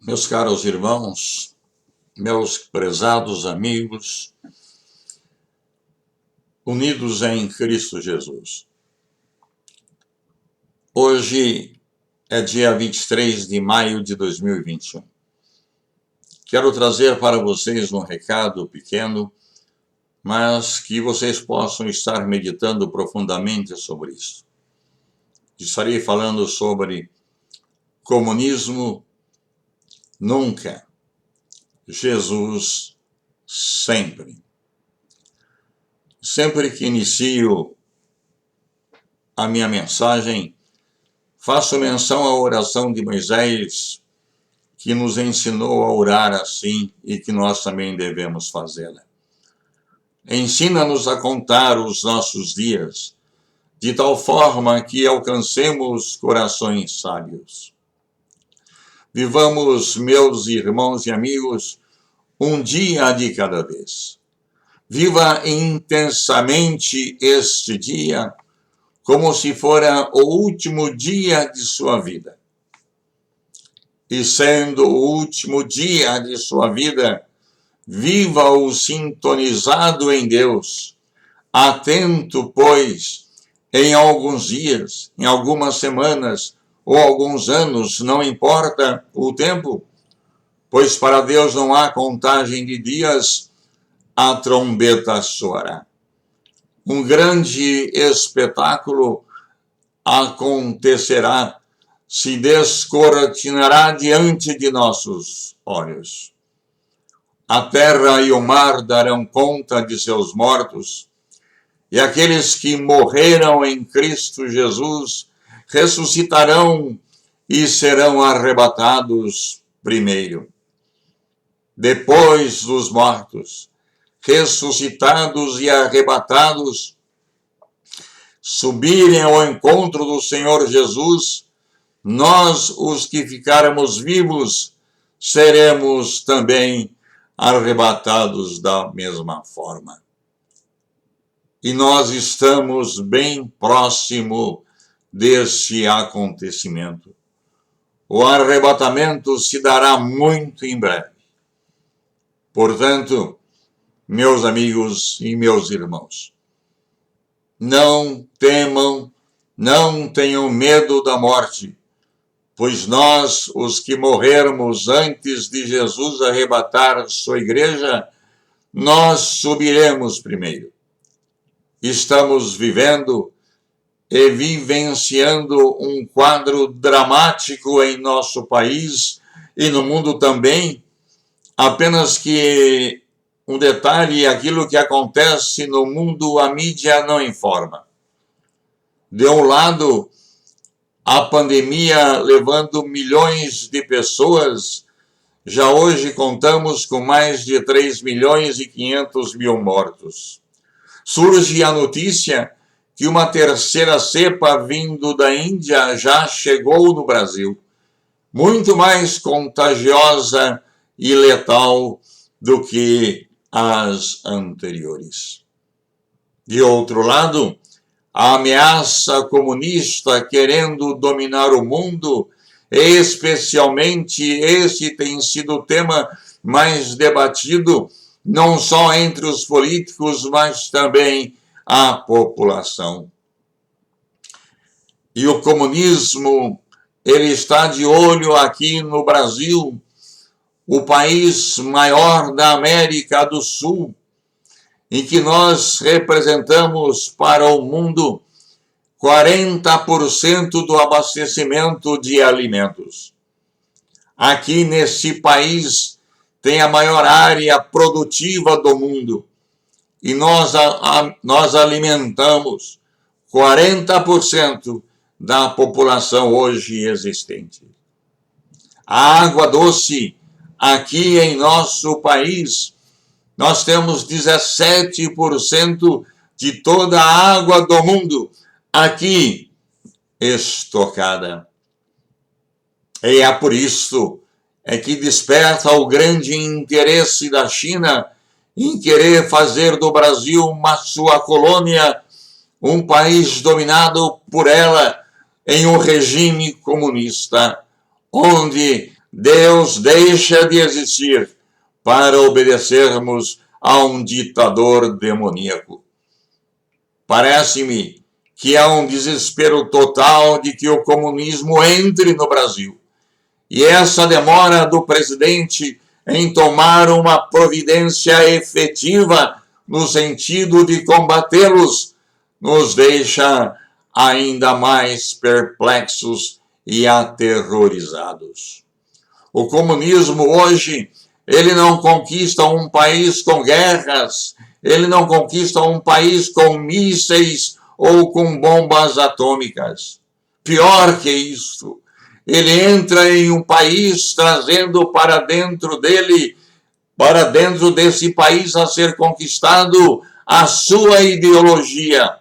Meus caros irmãos, meus prezados amigos, unidos em Cristo Jesus. Hoje é dia 23 de maio de 2021. Quero trazer para vocês um recado pequeno, mas que vocês possam estar meditando profundamente sobre isso. Estarei falando sobre comunismo nunca, Jesus sempre. Sempre que inicio a minha mensagem, faço menção à oração de Moisés, que nos ensinou a orar assim e que nós também devemos fazê-la. Ensina-nos a contar os nossos dias, de tal forma que alcancemos corações sábios. Vivamos, meus irmãos e amigos, um dia de cada vez. Viva intensamente este dia, como se fora o último dia de sua vida. E sendo o último dia de sua vida, viva-o sintonizado em Deus, atento, pois, em alguns dias, em algumas semanas ou alguns anos, não importa o tempo, pois para Deus não há contagem de dias, a trombeta soará. Um grande espetáculo acontecerá, se descortinará diante de nossos olhos. A terra e o mar darão conta de seus mortos, e aqueles que morreram em Cristo Jesus ressuscitarão e serão arrebatados primeiro. Depois dos mortos, ressuscitados e arrebatados, subirem ao encontro do Senhor Jesus, nós, os que ficarmos vivos, seremos também arrebatados da mesma forma. E nós estamos bem próximo desse acontecimento. O arrebatamento se dará muito em breve. Portanto, meus amigos e meus irmãos, não temam, não tenham medo da morte, pois nós, os que morrermos antes de Jesus arrebatar sua igreja, nós subiremos primeiro. Estamos vivendo e vivenciando um quadro dramático em nosso país e no mundo também, apenas que um detalhe, aquilo que acontece no mundo, a mídia não informa. De um lado, a pandemia levando milhões de pessoas, já hoje contamos com mais de 3.500.000 mortos. Surge a notícia que uma terceira cepa vindo da Índia já chegou no Brasil, muito mais contagiosa e letal do que as anteriores. De outro lado, a ameaça comunista querendo dominar o mundo, especialmente esse tem sido o tema mais debatido, não só entre os políticos, mas também a população. E o comunismo, ele está de olho aqui no Brasil, o país maior da América do Sul, em que nós representamos para o mundo 40% do abastecimento de alimentos. Aqui nesse país tem a maior área produtiva do mundo e nós alimentamos 40% da população hoje existente. A água doce, aqui em nosso país, nós temos 17% de toda a água do mundo aqui estocada. E é por isso que desperta o grande interesse da China em querer fazer do Brasil uma sua colônia, um país dominado por ela em um regime comunista, onde Deus deixa de existir para obedecermos a um ditador demoníaco. Parece-me que há um desespero total de que o comunismo entre no Brasil. E essa demora do presidente em tomar uma providência efetiva no sentido de combatê-los nos deixa ainda mais perplexos e aterrorizados. O comunismo hoje, ele não conquista um país com guerras, ele não conquista um país com mísseis ou com bombas atômicas. Pior que isso, ele entra em um país trazendo para dentro dele, para dentro desse país a ser conquistado, a sua ideologia,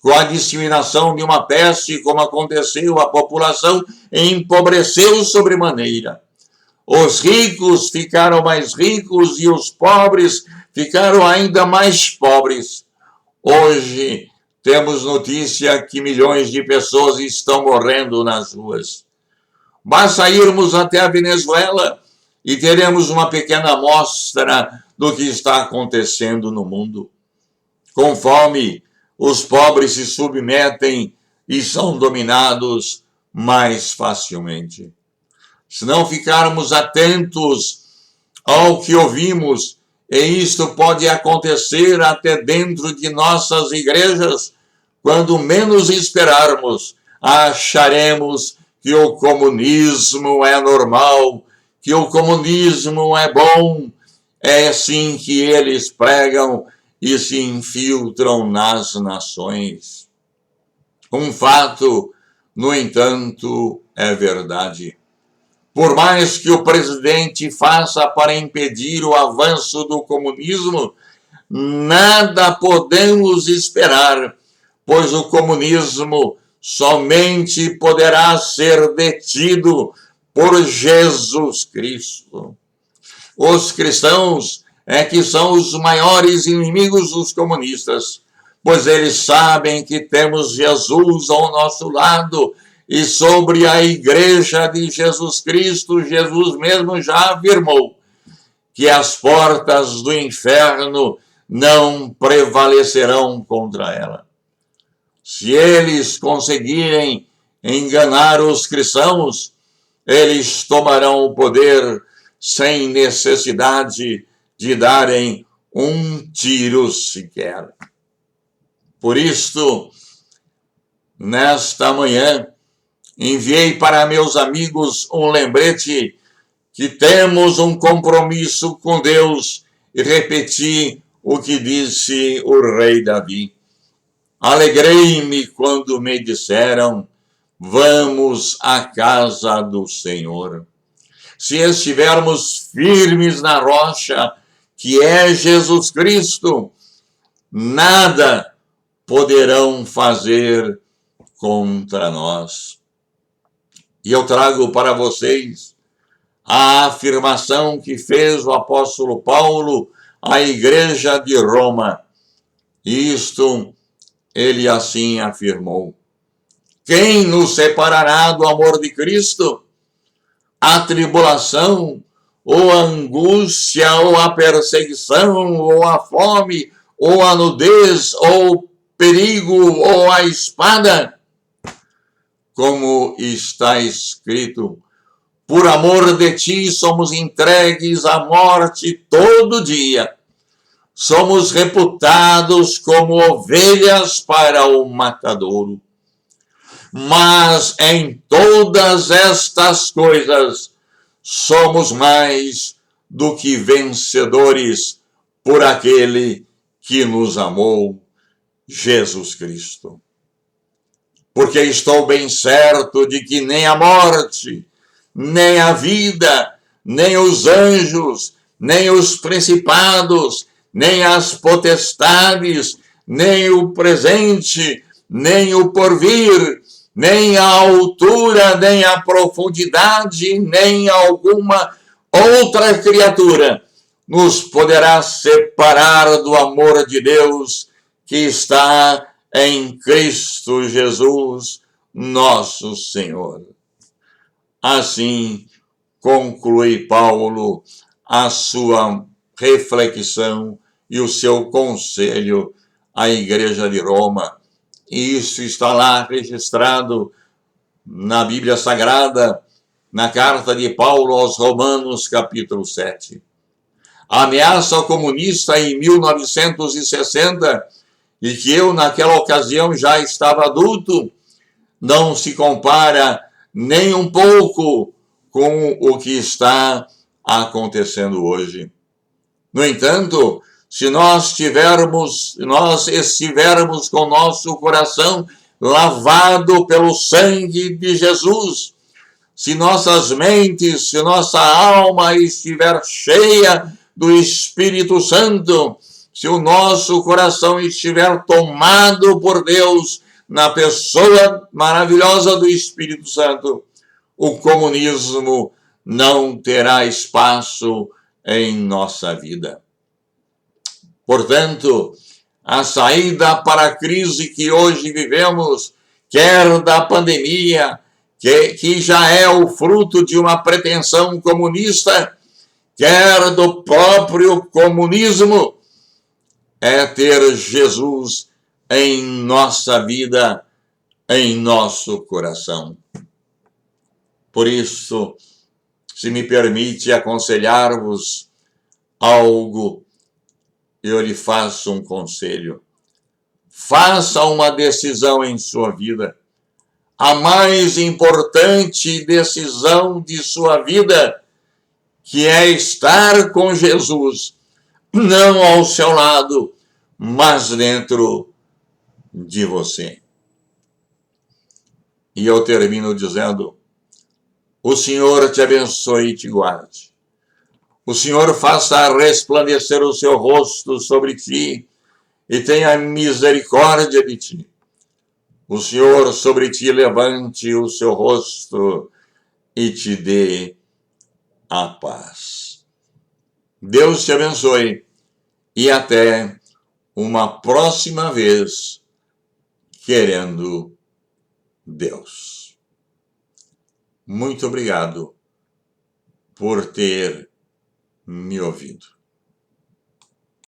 com a disseminação de uma peste, como aconteceu, a população empobreceu sobremaneira. Os ricos ficaram mais ricos e os pobres ficaram ainda mais pobres. Hoje temos notícia que milhões de pessoas estão morrendo nas ruas. Basta irmos até a Venezuela e teremos uma pequena amostra do que está acontecendo no mundo. Com fome, os pobres se submetem e são dominados mais facilmente. Se não ficarmos atentos ao que ouvimos, e isto pode acontecer até dentro de nossas igrejas, quando menos esperarmos, acharemos que o comunismo é normal, que o comunismo é bom. É assim que eles pregam e se infiltram nas nações. Um fato, no entanto, é verdade. Por mais que o presidente faça para impedir o avanço do comunismo, nada podemos esperar, pois o comunismo somente poderá ser detido por Jesus Cristo. Os cristãos é que são os maiores inimigos dos comunistas, pois eles sabem que temos Jesus ao nosso lado. E sobre a igreja de Jesus Cristo, Jesus mesmo já afirmou que as portas do inferno não prevalecerão contra ela. Se eles conseguirem enganar os cristãos, eles tomarão o poder sem necessidade de darem um tiro sequer. Por isto, nesta manhã, enviei para meus amigos um lembrete que temos um compromisso com Deus e repeti o que disse o rei Davi. Alegrei-me quando me disseram, vamos à casa do Senhor. Se estivermos firmes na rocha, que é Jesus Cristo, nada poderão fazer contra nós. E eu trago para vocês a afirmação que fez o apóstolo Paulo à igreja de Roma. Isto ele assim afirmou: quem nos separará do amor de Cristo? A tribulação, ou a angústia, ou a perseguição, ou a fome, ou a nudez, ou o perigo, ou a espada? Como está escrito, por amor de ti somos entregues à morte todo dia. Somos reputados como ovelhas para o matadouro. Mas em todas estas coisas somos mais do que vencedores por aquele que nos amou, Jesus Cristo. Porque estou bem certo de que nem a morte, nem a vida, nem os anjos, nem os principados, nem as potestades, nem o presente, nem o porvir, nem a altura, nem a profundidade, nem alguma outra criatura nos poderá separar do amor de Deus que está em Cristo Jesus, nosso Senhor. Assim, conclui Paulo a sua reflexão e o seu conselho à Igreja de Roma. E isso está lá registrado na Bíblia Sagrada, na carta de Paulo aos Romanos, capítulo 7. A ameaça comunista em 1960, e que eu naquela ocasião já estava adulto, não se compara nem um pouco com o que está acontecendo hoje. No entanto, se nós estivermos com nosso coração lavado pelo sangue de Jesus, se nossas mentes, se nossa alma estiver cheia do Espírito Santo, se o nosso coração estiver tomado por Deus na pessoa maravilhosa do Espírito Santo, o comunismo não terá espaço em nossa vida. Portanto, a saída para a crise que hoje vivemos, quer da pandemia, que já é o fruto de uma pretensão comunista, quer do próprio comunismo, é ter Jesus em nossa vida, em nosso coração. Por isso, se me permite aconselhar-vos algo, eu lhe faço um conselho. Faça uma decisão em sua vida. A mais importante decisão de sua vida, que é estar com Jesus, não ao seu lado, mas dentro de você. E eu termino dizendo: o Senhor te abençoe e te guarde. O Senhor faça resplandecer o seu rosto sobre ti e tenha misericórdia de ti. O Senhor sobre ti levante o seu rosto e te dê a paz. Deus te abençoe e até uma próxima vez, querendo Deus. Muito obrigado por ter me ouvido.